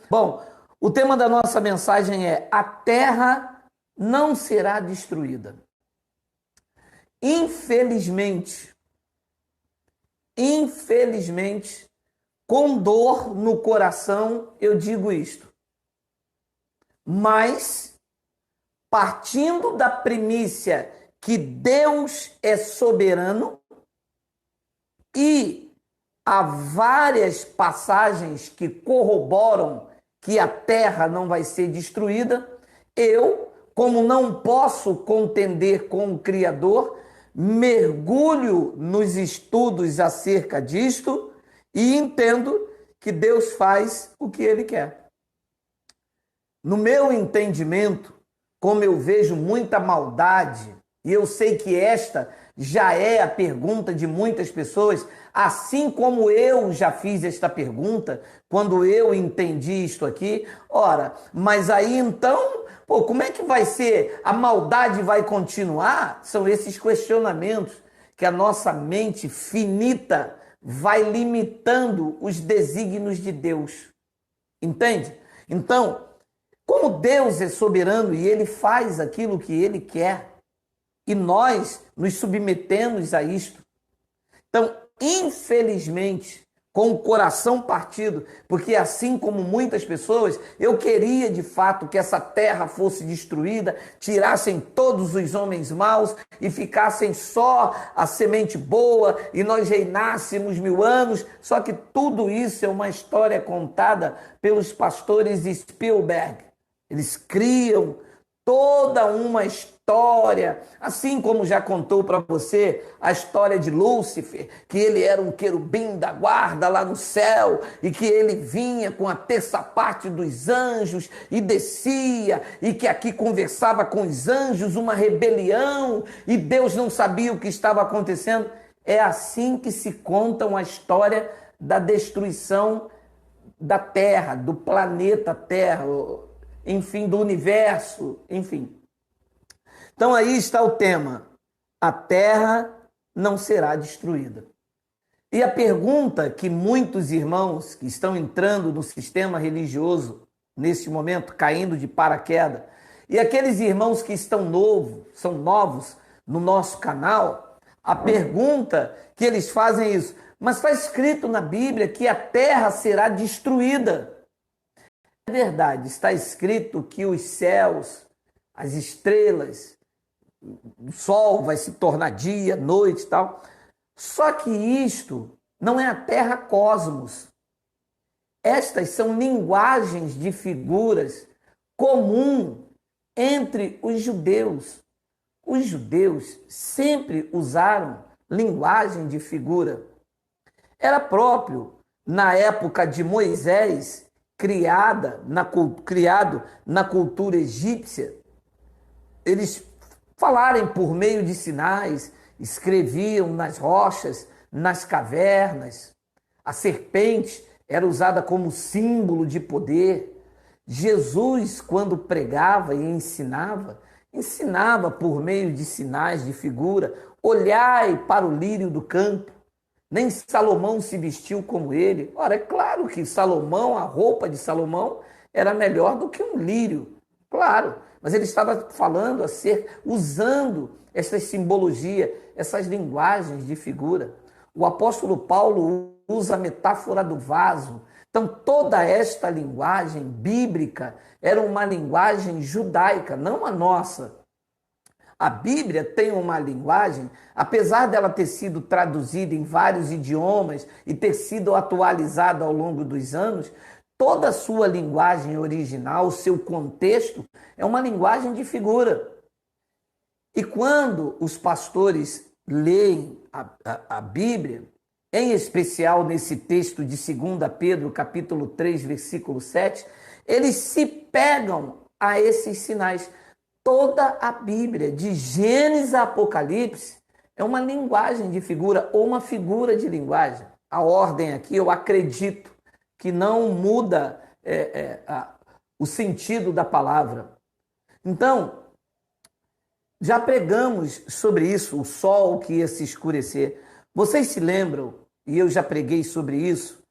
Bom, o tema da nossa mensagem é: a terra não será destruída. Infelizmente, com dor no coração, eu digo isto. Mas, partindo da primícia que Deus é soberano e há várias passagens que corroboram que a terra não vai ser destruída, eu, como não posso contender com o Criador, mergulho nos estudos acerca disto e entendo que Deus faz o que Ele quer. No meu entendimento, como eu vejo muita maldade, e eu sei que esta já é a pergunta de muitas pessoas, assim como eu já fiz esta pergunta quando eu entendi isto aqui. Ora, mas aí então, como é que vai ser? A maldade vai continuar? São esses questionamentos que a nossa mente finita vai limitando os desígnios de Deus. Entende? Então, como Deus é soberano e Ele faz aquilo que Ele quer, e nós nos submetemos a isto. Então, infelizmente, com o coração partido, porque assim como muitas pessoas, eu queria de fato que essa terra fosse destruída, tirassem todos os homens maus e ficassem só a semente boa e nós reinássemos 1000 anos. Só que tudo isso é uma história contada pelos pastores Spielberg. Eles criam toda uma história, assim como já contou para você a história de Lúcifer, que ele era um querubim da guarda lá no céu e que ele vinha com a terça parte dos anjos e descia e que aqui conversava com os anjos, uma rebelião e Deus não sabia o que estava acontecendo. É assim que se conta a história da destruição da Terra, do planeta Terra, enfim, do universo, enfim. Então aí está o tema: a terra não será destruída. E a pergunta que muitos irmãos que estão entrando no sistema religioso, neste momento, caindo de paraquedas, e aqueles irmãos que são novos no nosso canal, a pergunta que eles fazem é isso: mas está escrito na Bíblia que a terra será destruída. É verdade, está escrito que os céus, as estrelas, o sol vai se tornar dia, noite e tal. Só que isto não é a terra cosmos. Estas são linguagens de figuras comum entre os judeus. Os judeus sempre usaram linguagem de figura. Era próprio na época de Moisés, criado na cultura egípcia, eles falarem por meio de sinais, escreviam nas rochas, nas cavernas. A serpente era usada como símbolo de poder. Jesus, quando pregava e ensinava por meio de sinais de figura. Olhai para o lírio do campo. Nem Salomão se vestiu como ele. Ora, é claro que Salomão, a roupa de Salomão, era melhor do que um lírio. Claro, mas ele estava falando usando essa simbologia, essas linguagens de figura. O apóstolo Paulo usa a metáfora do vaso. Então, toda esta linguagem bíblica era uma linguagem judaica, não a nossa. A Bíblia tem uma linguagem, apesar dela ter sido traduzida em vários idiomas e ter sido atualizada ao longo dos anos, toda a sua linguagem original, o seu contexto, é uma linguagem de figura. E quando os pastores leem a Bíblia, em especial nesse texto de 2 Pedro, capítulo 3, versículo 7, eles se pegam a esses sinais. Toda a Bíblia, de Gênesis a Apocalipse, é uma linguagem de figura ou uma figura de linguagem. A ordem aqui, eu acredito que não muda o sentido da palavra. Então, já pregamos sobre isso, o sol que ia se escurecer. Vocês se lembram, e eu já preguei sobre isso,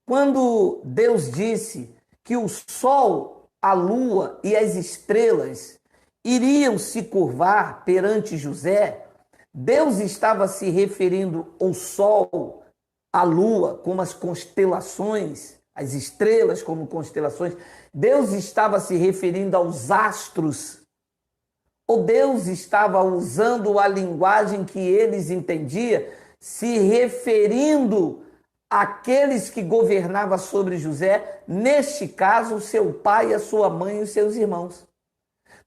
quando Deus disse que o sol, a lua e as estrelas iriam se curvar perante José, Deus estava se referindo ao sol, à lua, como as constelações, as estrelas como constelações. Deus estava se referindo aos astros, ou Deus estava usando a linguagem que eles entendiam, se referindo àqueles que governavam sobre José, neste caso, seu pai, a sua mãe e os seus irmãos.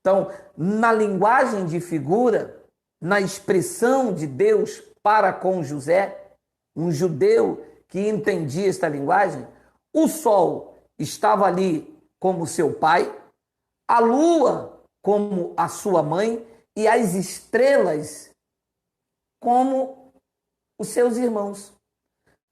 Então, na linguagem de figura, na expressão de Deus para com José, um judeu que entendia esta linguagem, o sol estava ali como seu pai, a lua como a sua mãe e as estrelas como os seus irmãos.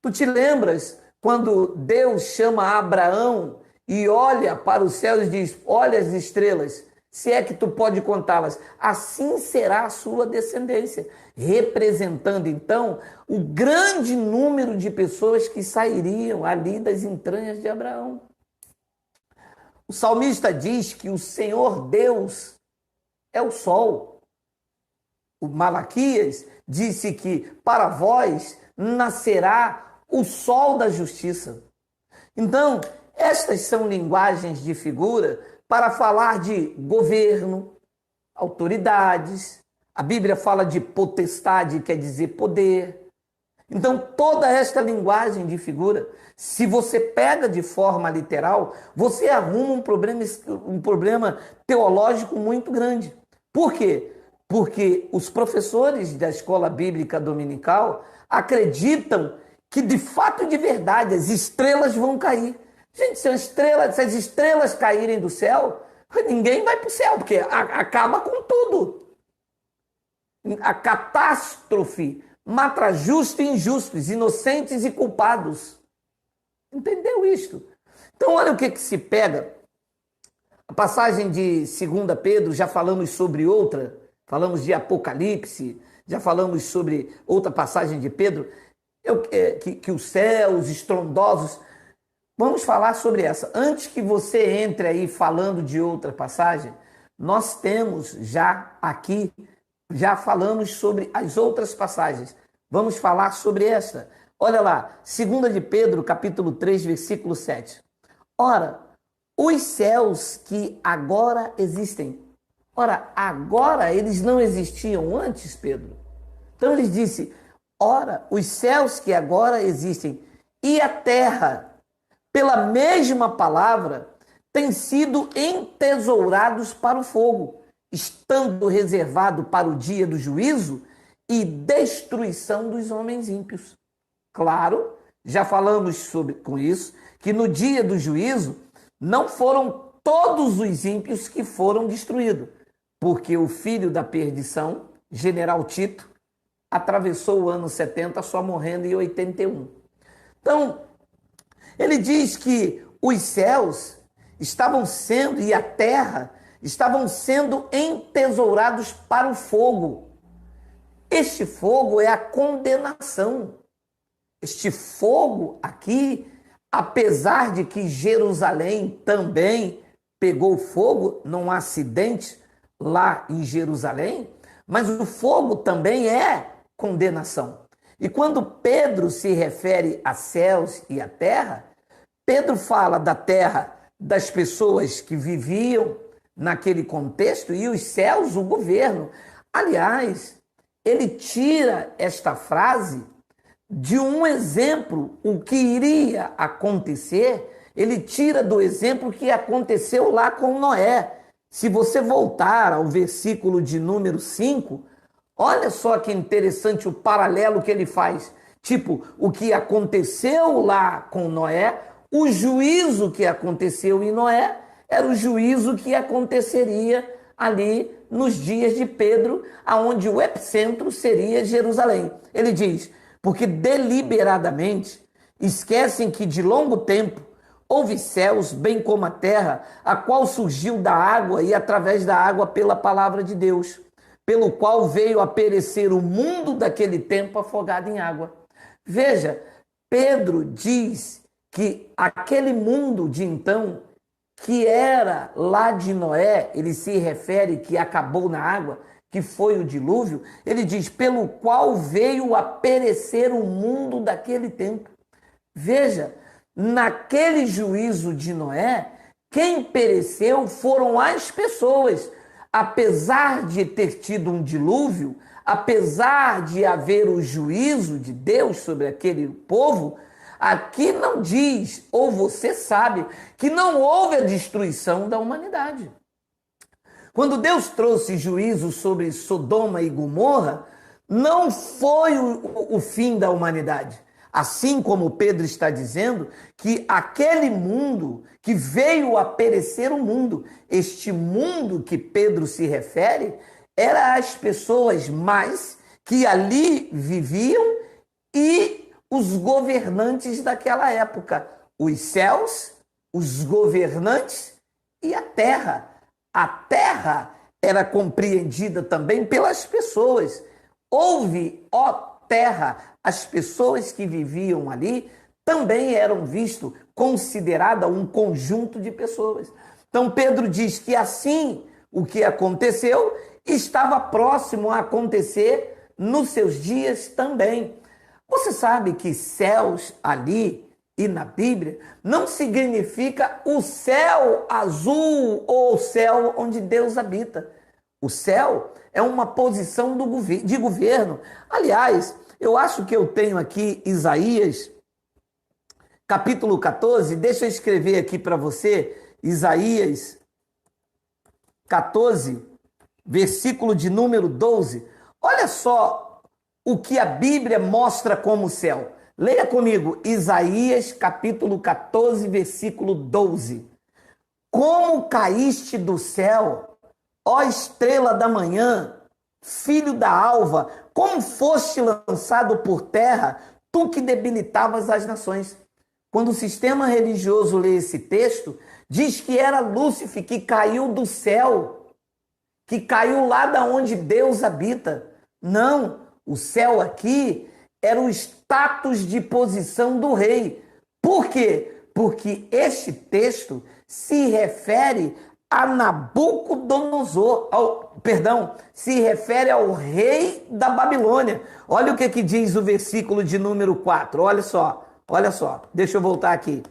Tu te lembras quando Deus chama Abraão e olha para os céus e diz: olha as estrelas, se é que tu pode contá-las, assim será a sua descendência, representando então o grande número de pessoas que sairiam ali das entranhas de Abraão. O salmista diz que o Senhor Deus é o sol. O Malaquias disse que para vós nascerá o sol da justiça. Então, estas são linguagens de figura para falar de governo, autoridades. A Bíblia fala de potestade, quer dizer poder. Então, toda esta linguagem de figura, se você pega de forma literal, você arruma um problema teológico muito grande. Por quê? Porque os professores da escola bíblica dominical acreditam que, de fato e de verdade, as estrelas vão cair. Gente, se as estrelas caírem do céu, ninguém vai para o céu, porque acaba com tudo. A catástrofe mata justos e injustos, inocentes e culpados. Entendeu isto? Então, olha o que se pega. A passagem de 2 Pedro, já falamos sobre outra, falamos de Apocalipse, já falamos sobre outra passagem de Pedro, que os céus estrondosos. Vamos falar sobre essa. Antes que você entre aí falando de outra passagem, nós temos já aqui, já falamos sobre as outras passagens. Vamos falar sobre esta. Olha lá, 2 de Pedro, capítulo 3, versículo 7. Ora, os céus que agora existem. Ora, agora eles não existiam antes, Pedro. Então ele disse, ora, os céus que agora existem e a terra, pela mesma palavra, têm sido entesourados para o fogo, estando reservado para o dia do juízo e destruição dos homens ímpios. Claro, já falamos com isso, que no dia do juízo não foram todos os ímpios que foram destruídos, porque o filho da perdição, General Tito, atravessou o ano 70 só morrendo em 81. Então, ele diz que os céus estavam sendo, e a terra, estavam sendo entesourados para o fogo. Este fogo é a condenação. Este fogo aqui, apesar de que Jerusalém também pegou fogo num acidente lá em Jerusalém, mas o fogo também é condenação. E quando Pedro se refere a céus e a terra, Pedro fala da terra das pessoas que viviam naquele contexto e os céus, o governo. Aliás, ele tira esta frase de um exemplo, o que iria acontecer, ele tira do exemplo que aconteceu lá com Noé. Se você voltar ao versículo de número 5, olha só que interessante o paralelo que ele faz. Tipo, o que aconteceu lá com Noé, o juízo que aconteceu em Noé, era o juízo que aconteceria ali nos dias de Pedro, aonde o epicentro seria Jerusalém. Ele diz, porque deliberadamente esquecem que de longo tempo houve céus, bem como a terra, a qual surgiu da água e através da água pela palavra de Deus, pelo qual veio a perecer o mundo daquele tempo afogado em água. Veja, Pedro diz que aquele mundo de então que era lá de Noé, ele se refere que acabou na água, que foi o dilúvio, ele diz, pelo qual veio a perecer o mundo daquele tempo. Veja, naquele juízo de Noé, quem pereceu foram as pessoas. Apesar de ter tido um dilúvio, apesar de haver o juízo de Deus sobre aquele povo, aqui não diz, ou você sabe, que não houve a destruição da humanidade. Quando Deus trouxe juízo sobre Sodoma e Gomorra, não foi o fim da humanidade. Assim como Pedro está dizendo que aquele mundo que veio a perecer o mundo, este mundo que Pedro se refere, era as pessoas mais que ali viviam e os governantes daquela época, os céus, os governantes e a terra. A terra era compreendida também pelas pessoas. Houve, ó terra, as pessoas que viviam ali também eram vistos, considerada um conjunto de pessoas. Então Pedro diz que assim o que aconteceu estava próximo a acontecer nos seus dias também. Você sabe que céus ali e na Bíblia não significa o céu azul ou o céu onde Deus habita. O céu é uma posição de governo. Aliás, eu acho que eu tenho aqui Isaías, capítulo 14. Deixa eu escrever aqui para você, Isaías 14, versículo de número 12. Olha só o que a Bíblia mostra como céu. Leia comigo, Isaías capítulo 14, versículo 12. Como caíste do céu, ó estrela da manhã, filho da alva, como foste lançado por terra, tu que debilitavas as nações. Quando o sistema religioso lê esse texto, diz que era Lúcifer que caiu do céu, que caiu lá da onde Deus habita. Não, o céu aqui era o status de posição do rei. Por quê? Porque este texto se refere a Nabucodonosor, se refere ao rei da Babilônia. Olha o que diz o versículo de número 4. Olha só. Deixa eu voltar aqui.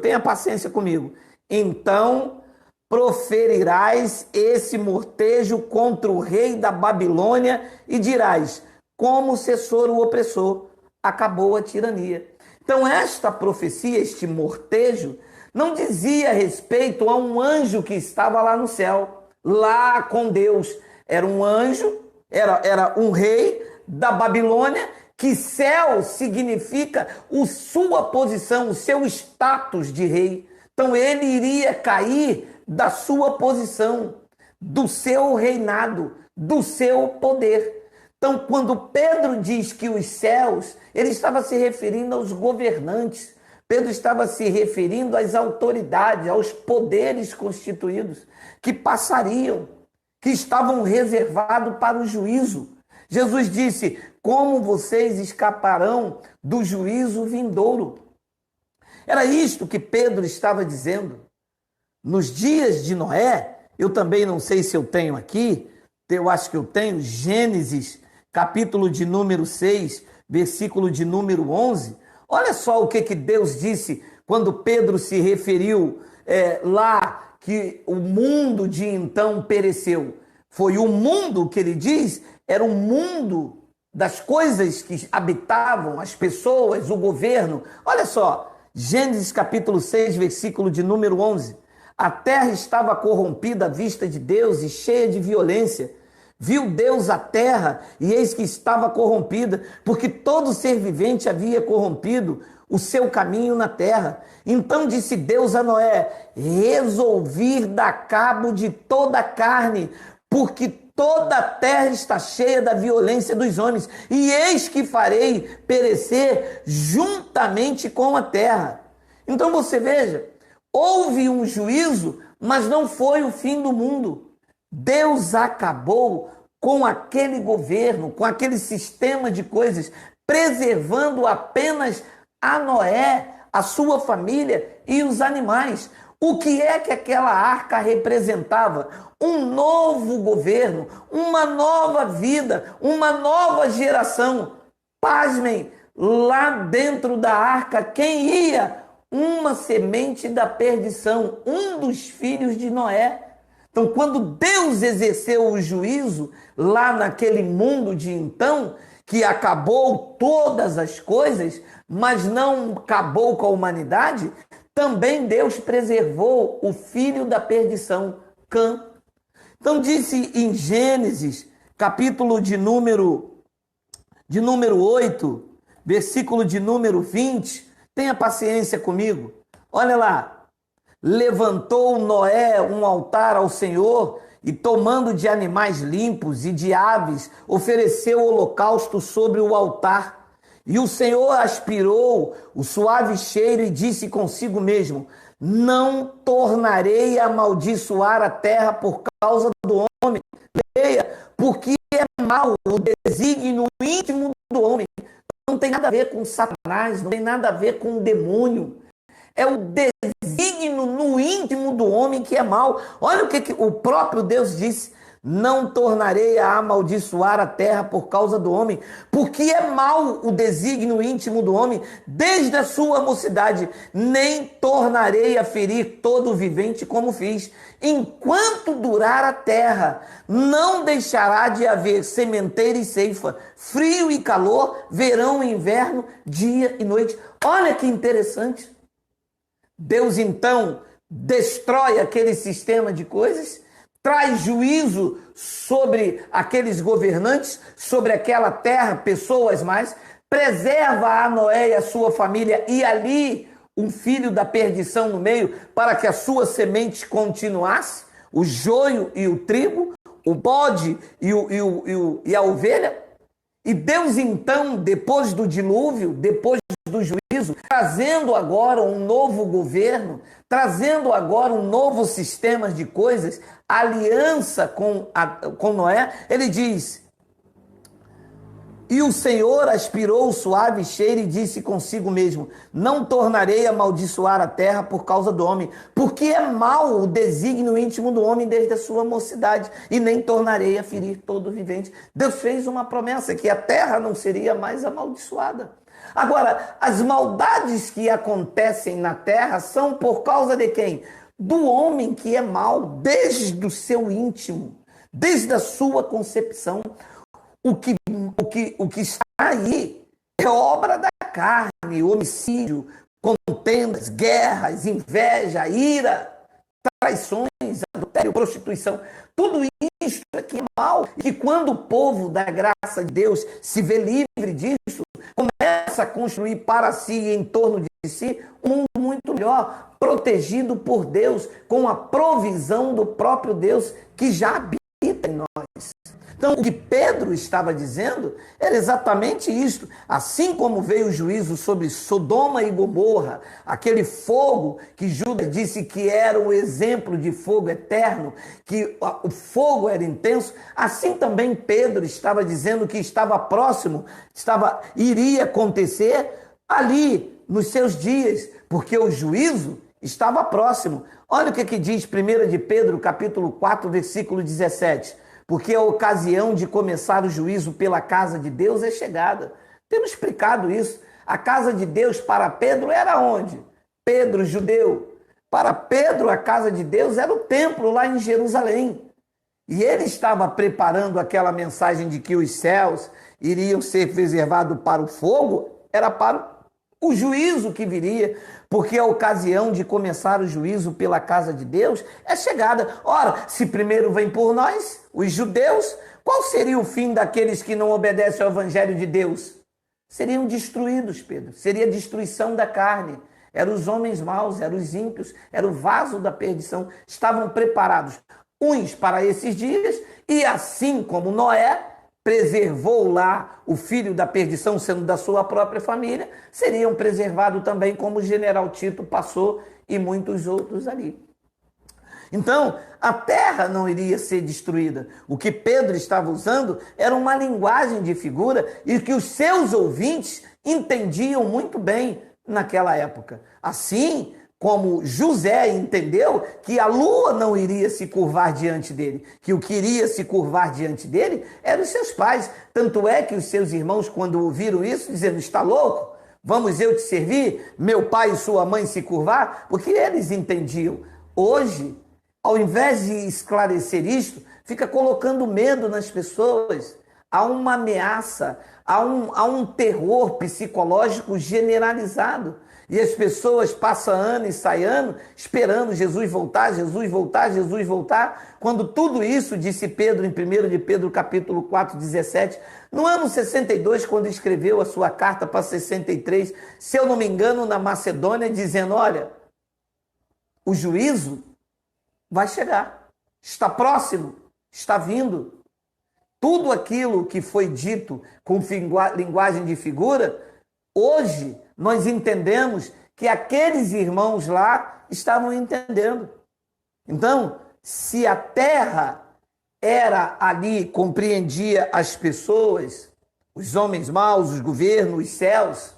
Tenha paciência comigo. Então proferirás esse mortejo contra o rei da Babilônia e dirás, como cessou o opressor, acabou a tirania. Então esta profecia, este mortejo, não dizia respeito a um anjo que estava lá no céu, lá com Deus. Era um anjo, era um rei da Babilônia, que céu significa a sua posição, o seu status de rei. Então ele iria cair da sua posição, do seu reinado, do seu poder. Então, quando Pedro diz que os céus, ele estava se referindo aos governantes. Pedro estava se referindo às autoridades, aos poderes constituídos, que passariam, que estavam reservados para o juízo. Jesus disse, como vocês escaparão do juízo vindouro? Era isto que Pedro estava dizendo. Nos dias de Noé, eu também não sei se eu tenho aqui, eu acho que eu tenho, Gênesis, capítulo de número 6, versículo de número 11. Olha só o que Deus disse quando Pedro se referiu lá que o mundo de então pereceu. Foi o mundo que ele diz, era o mundo das coisas que habitavam, as pessoas, o governo. Olha só, Gênesis capítulo 6, versículo de número 11. A terra estava corrompida à vista de Deus e cheia de violência. Viu Deus a terra e eis que estava corrompida, porque todo ser vivente havia corrompido o seu caminho na terra. Então disse Deus a Noé, resolvi dar cabo de toda a carne, porque toda a terra está cheia da violência dos homens, e eis que farei perecer juntamente com a terra. Então você veja, houve um juízo, mas não foi o fim do mundo. Deus acabou com aquele governo, com aquele sistema de coisas, preservando apenas a Noé, a sua família e os animais. O que é que aquela arca representava? Um novo governo, uma nova vida, uma nova geração. Pasmem, lá dentro da arca, quem ia? Uma semente da perdição, um dos filhos de Noé. Então, quando Deus exerceu o juízo lá naquele mundo de então, que acabou todas as coisas, mas não acabou com a humanidade, também Deus preservou o filho da perdição, Cã. Então, disse em Gênesis, capítulo de número 8, versículo de número 20, tenha paciência comigo. Olha lá. Levantou Noé um altar ao Senhor e, tomando de animais limpos e de aves, ofereceu holocausto sobre o altar. E o Senhor aspirou o suave cheiro e disse consigo mesmo: não tornarei a amaldiçoar a terra por causa do homem. Leia, porque é mau o desígnio íntimo do homem. Não tem nada a ver com Satanás, não tem nada a ver com o demônio. É o desígnio no íntimo do homem que é mau. Olha o que o próprio Deus disse: não tornarei a amaldiçoar a terra por causa do homem, porque é mau o desígnio íntimo do homem desde a sua mocidade, nem tornarei a ferir todo o vivente como fiz. Enquanto durar a terra, não deixará de haver sementeira e ceifa, frio e calor, verão e inverno, dia e noite. Olha que interessante. Deus então destrói aquele sistema de coisas, traz juízo sobre aqueles governantes, sobre aquela terra, pessoas mais, preserva a Noé e a sua família e ali um filho da perdição no meio para que a sua semente continuasse, o joio e o trigo, o bode e a ovelha. E Deus então, depois do dilúvio, depois do juízo, trazendo agora um novo governo, trazendo agora um novo sistema de coisas, aliança com Noé, ele diz: e o Senhor aspirou o suave cheiro e disse consigo mesmo: não tornarei a amaldiçoar a terra por causa do homem, porque é mau o desígnio íntimo do homem desde a sua mocidade, e nem tornarei a ferir todo o vivente. Deus fez uma promessa que a terra não seria mais amaldiçoada. Agora, as maldades que acontecem na terra são por causa de quem? Do homem que é mau desde o seu íntimo, desde a sua concepção. O que está aí é obra da carne: homicídio, contendas, guerras, inveja, ira, traições, adultério, prostituição. Tudo isso é que é mal. E quando o povo da graça de Deus se vê livre disso, começa a construir para si e em torno de si um mundo muito melhor, protegido por Deus, com a provisão do próprio Deus que já habita em nós. Então, o que Pedro estava dizendo era exatamente isso. Assim como veio o juízo sobre Sodoma e Gomorra, aquele fogo que Judas disse que era o exemplo de fogo eterno, que o fogo era intenso, assim também Pedro estava dizendo que estava próximo, iria acontecer ali nos seus dias, porque o juízo estava próximo. Olha o que diz 1 de Pedro, capítulo 4, versículo 17. Porque a ocasião de começar o juízo pela casa de Deus é chegada. Temos explicado isso. A casa de Deus para Pedro era onde? Pedro, judeu. Para Pedro, a casa de Deus era o templo lá em Jerusalém. E ele estava preparando aquela mensagem de que os céus iriam ser preservados para o fogo, era para o juízo que viria, porque a ocasião de começar o juízo pela casa de Deus é chegada. Ora, se primeiro vem por nós, os judeus, qual seria o fim daqueles que não obedecem ao evangelho de Deus? Seriam destruídos, Pedro. Seria a destruição da carne. Eram os homens maus, eram os ímpios, era o vaso da perdição. Estavam preparados uns para esses dias e assim como Noé preservou lá o filho da perdição, sendo da sua própria família, seriam preservados também como o general Tito passou e muitos outros ali. Então, a terra não iria ser destruída. O que Pedro estava usando era uma linguagem de figura e que os seus ouvintes entendiam muito bem naquela época. Assim, como José entendeu que a lua não iria se curvar diante dele, que o que iria se curvar diante dele eram os seus pais. Tanto é que os seus irmãos, quando ouviram isso, dizendo: está louco? Vamos eu te servir? Meu pai e sua mãe se curvar? Porque eles entendiam. Hoje, ao invés de esclarecer isto, fica colocando medo nas pessoas. Há uma ameaça, há um terror psicológico generalizado. E as pessoas passam ano e sai ano esperando Jesus voltar, Jesus voltar, Jesus voltar. Quando tudo isso, disse Pedro em 1 de Pedro capítulo 4, 17, no ano 62, quando escreveu a sua carta para 63, se eu não me engano, na Macedônia, dizendo: olha, o juízo vai chegar, está próximo, está vindo. Tudo aquilo que foi dito com linguagem de figura, hoje nós entendemos que aqueles irmãos lá estavam entendendo. Então, se a terra era ali, compreendia as pessoas, os homens maus, os governos, os céus,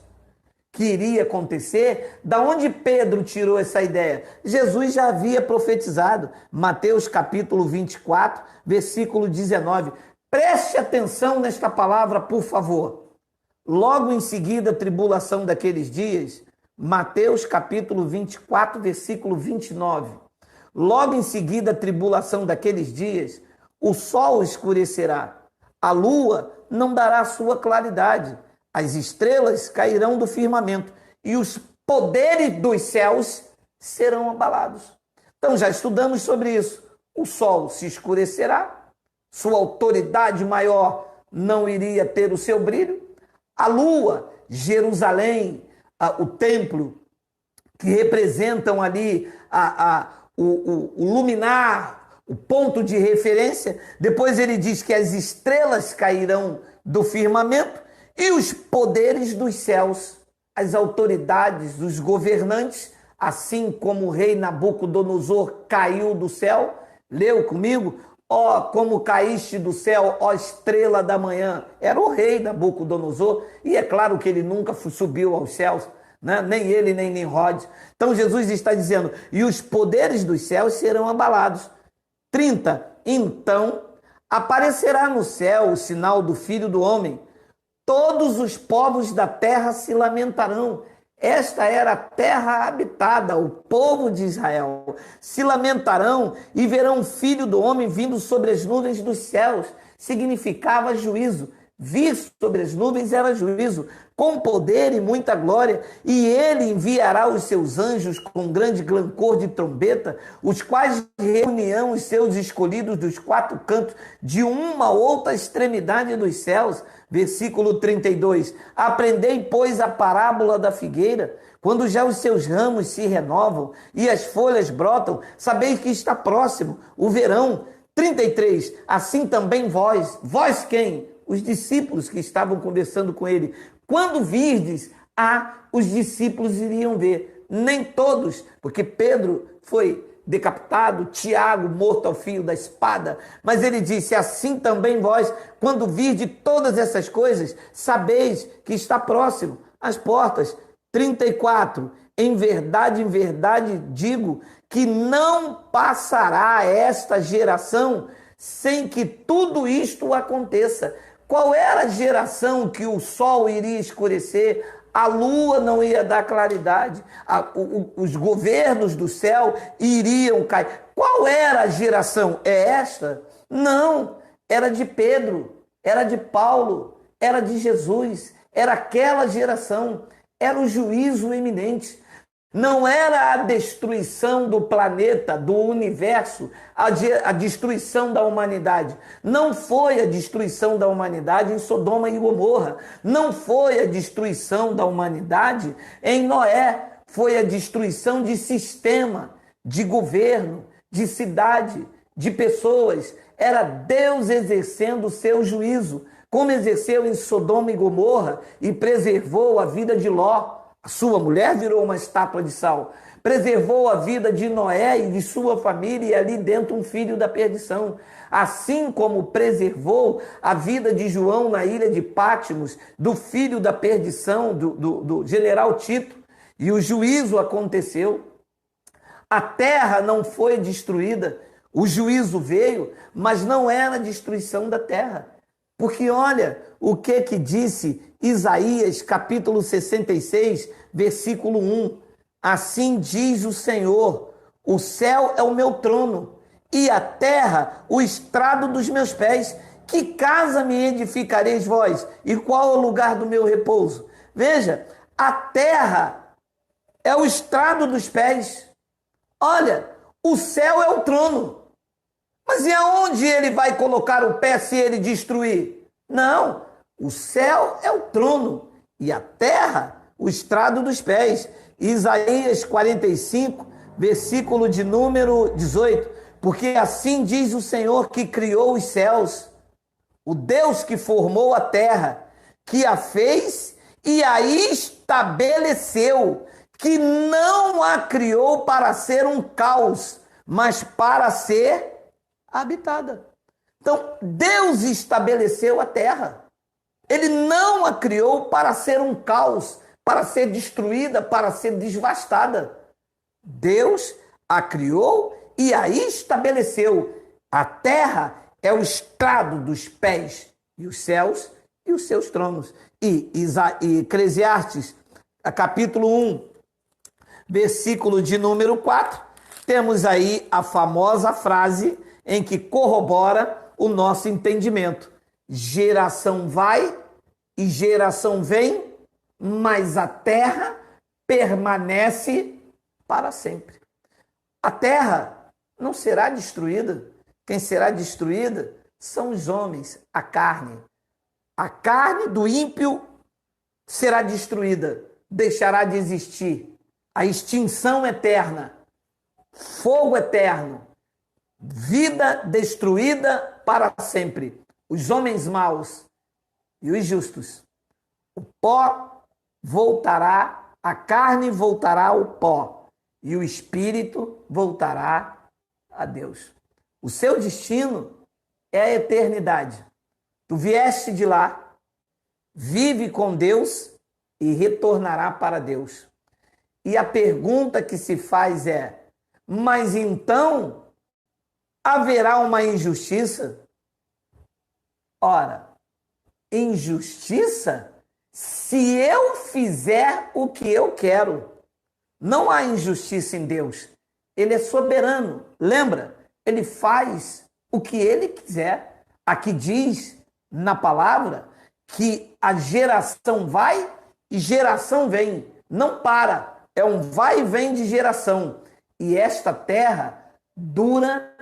que iria acontecer, da onde Pedro tirou essa ideia? Jesus já havia profetizado, Mateus capítulo 24, versículo 19. Preste atenção nesta palavra, por favor. Logo em seguida, a tribulação daqueles dias, Mateus capítulo 24, versículo 29. Logo em seguida, a tribulação daqueles dias, o sol escurecerá, a lua não dará sua claridade, as estrelas cairão do firmamento e os poderes dos céus serão abalados. Então já estudamos sobre isso. O sol se escurecerá, sua autoridade maior não iria ter o seu brilho. A lua, Jerusalém, o templo, que representam ali o luminar, o ponto de referência. Depois ele diz que as estrelas cairão do firmamento e os poderes dos céus, as autoridades, os governantes, assim como o rei Nabucodonosor caiu do céu. Leu comigo? Ó, como caíste do céu, ó estrela da manhã. Era o rei Nabucodonosor, e é claro que ele nunca subiu aos céus, né? Nem ele, nem Nimrod. Então Jesus está dizendo: e os poderes dos céus serão abalados. 30. Então aparecerá no céu o sinal do Filho do Homem. Todos os povos da terra se lamentarão. Esta era a terra habitada, o povo de Israel. Se lamentarão e verão o Filho do Homem vindo sobre as nuvens dos céus. Significava juízo. Vir sobre as nuvens era juízo, com poder e muita glória. E ele enviará os seus anjos com grande clangor de trombeta, os quais reunirão os seus escolhidos dos quatro cantos, de uma outra extremidade dos céus. Versículo 32. Aprendei, pois, a parábola da figueira. Quando já os seus ramos se renovam e as folhas brotam, sabeis que está próximo o verão. 33. Assim também vós quem? Os discípulos que estavam conversando com ele. Quando virdes, os discípulos iriam ver. Nem todos, porque Pedro foi decapitado, Tiago morto ao fio da espada, mas ele disse: assim também vós, quando virdes todas essas coisas, sabeis que está próximo às portas. 34. Em verdade, digo que não passará esta geração sem que tudo isto aconteça. Qual era a geração que o sol iria escurecer, a lua não ia dar claridade, os governos do céu iriam cair? Qual era a geração? É esta? Não, era de Pedro, era de Paulo, era de Jesus, era aquela geração, era o juízo iminente. Não era a destruição do planeta, do universo, a destruição da humanidade. Não foi a destruição da humanidade em Sodoma e Gomorra. Não foi a destruição da humanidade em Noé. Foi a destruição de sistema, de governo, de cidade, de pessoas. Era Deus exercendo o seu juízo, como exerceu em Sodoma e Gomorra e preservou a vida de Ló. A sua mulher virou uma estátua de sal. Preservou a vida de Noé e de sua família, e ali dentro um filho da perdição. Assim como preservou a vida de João na ilha de Pátimos, do filho da perdição, do general Tito. E o juízo aconteceu. A terra não foi destruída, o juízo veio, mas não era a destruição da terra. Porque olha o que disse Isaías, capítulo 66, versículo 1. Assim diz o Senhor, o céu é o meu trono e a terra o estrado dos meus pés. Que casa me edificareis vós? E qual é o lugar do meu repouso? Veja, a terra é o estrado dos pés. Olha, o céu é o trono. Mas e aonde ele vai colocar o pé se ele destruir? Não, o céu é o trono e a terra o estrado dos pés. Isaías 45, versículo de número 18. Porque assim diz o Senhor que criou os céus, o Deus que formou a terra, que a fez e a estabeleceu, que não a criou para ser um caos, mas para ser habitada. Então, Deus estabeleceu a terra. Ele não a criou para ser um caos, para ser destruída, para ser devastada. Deus a criou e a estabeleceu. A terra é o estrado dos pés e os céus e os seus tronos. E Eclesiastes, capítulo 1, versículo de número 4, temos aí a famosa frase em que corrobora o nosso entendimento. Geração vai e geração vem, mas a terra permanece para sempre. A terra não será destruída. Quem será destruída são os homens, a carne. A carne do ímpio será destruída, deixará de existir. A extinção eterna, fogo eterno, vida destruída para sempre. Os homens maus e os justos. O pó voltará, a carne voltará ao pó e o espírito voltará a Deus. O seu destino é a eternidade. Tu vieste de lá, vive com Deus e retornará para Deus. E a pergunta que se faz é: mas então haverá uma injustiça? Ora, injustiça se eu fizer o que eu quero. Não há injustiça em Deus. Ele é soberano. Lembra? Ele faz o que ele quiser. Aqui diz na palavra que a geração vai e geração vem. Não para. É um vai e vem de geração. E esta terra dura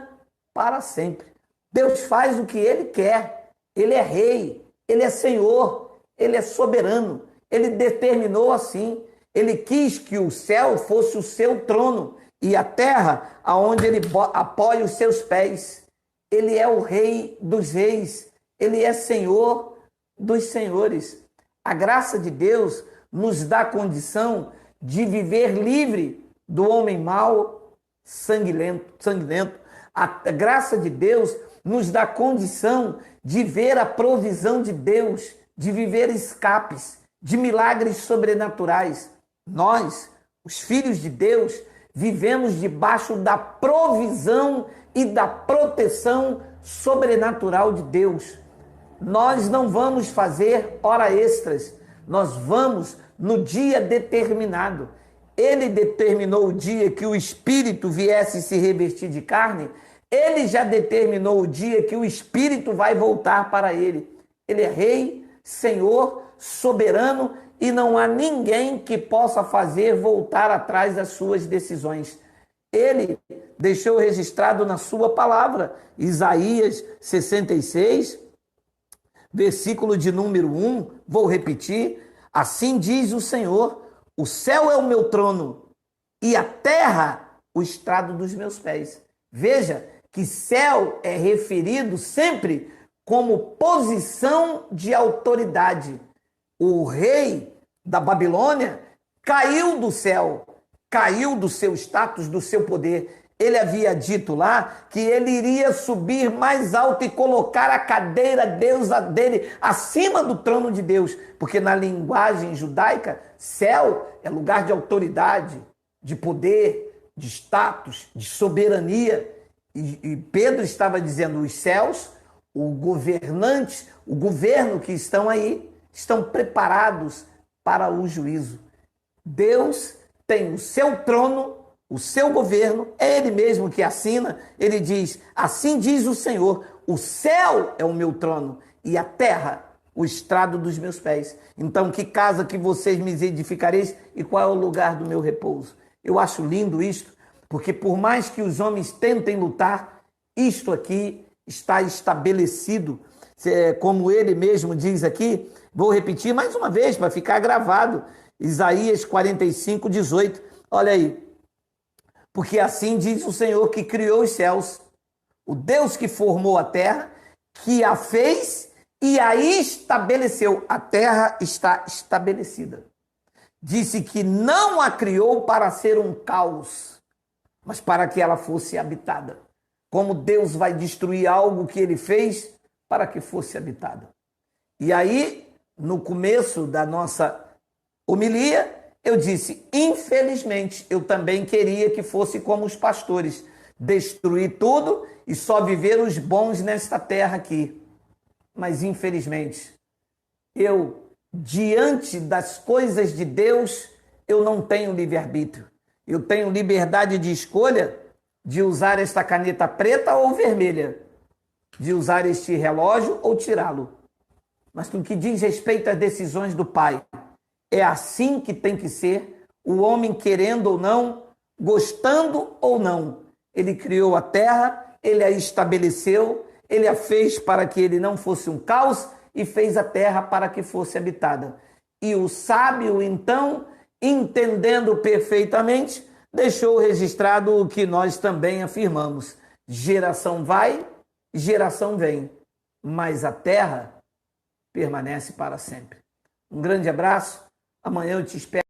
para sempre. Deus faz o que ele quer. Ele é rei, ele é senhor, ele é soberano. Ele determinou assim. Ele quis que o céu fosse o seu trono e a terra aonde ele apoia os seus pés. Ele é o rei dos reis. Ele é senhor dos senhores. A graça de Deus nos dá condição de viver livre do homem mau, sanguinento. A graça de Deus nos dá condição de ver a provisão de Deus, de viver escapes, de milagres sobrenaturais. Nós, os filhos de Deus, vivemos debaixo da provisão e da proteção sobrenatural de Deus. Nós não vamos fazer hora extras, nós vamos no dia determinado. Ele determinou o dia que o Espírito viesse se revestir de carne. Ele já determinou o dia que o Espírito vai voltar para ele. Ele é rei, senhor, soberano e não há ninguém que possa fazer voltar atrás das suas decisões. Ele deixou registrado na sua palavra, Isaías 66, versículo de número 1, vou repetir. Assim diz o Senhor, o céu é o meu trono e a terra o estrado dos meus pés. Veja que céu é referido sempre como posição de autoridade. O rei da Babilônia caiu do céu, caiu do seu status, do seu poder. Ele havia dito lá que ele iria subir mais alto e colocar a cadeira deusa dele acima do trono de Deus. Porque na linguagem judaica, céu é lugar de autoridade, de poder, de status, de soberania. E Pedro estava dizendo: os céus, o governante, o governo que estão aí, estão preparados para o juízo. Deus tem o seu trono, o seu governo, é Ele mesmo que assina. Ele diz: assim diz o Senhor, o céu é o meu trono e a terra o estrado dos meus pés. Então, que casa que vocês me edificareis e qual é o lugar do meu repouso? Eu acho lindo isto, porque por mais que os homens tentem lutar, isto aqui está estabelecido, como ele mesmo diz aqui. Vou repetir mais uma vez para ficar gravado. Isaías 45, 18. Olha aí. Porque assim diz o Senhor que criou os céus, o Deus que formou a terra, que a fez e a estabeleceu. A terra está estabelecida. Disse que não a criou para ser um caos, mas para que ela fosse habitada. Como Deus vai destruir algo que ele fez para que fosse habitada. E aí, no começo da nossa homilia, eu disse: infelizmente, eu também queria que fosse como os pastores, destruir tudo e só viver os bons nesta terra aqui. Mas infelizmente, eu, diante das coisas de Deus, eu não tenho livre-arbítrio. Eu tenho liberdade de escolha de usar esta caneta preta ou vermelha, de usar este relógio ou tirá-lo. Mas no que diz respeito às decisões do Pai, é assim que tem que ser, o homem querendo ou não, gostando ou não. Ele criou a terra, ele a estabeleceu, ele a fez para que ele não fosse um caos e fez a terra para que fosse habitada. E o sábio, então, entendendo perfeitamente, deixou registrado o que nós também afirmamos: geração vai, geração vem, mas a terra permanece para sempre. Um grande abraço, amanhã eu te espero.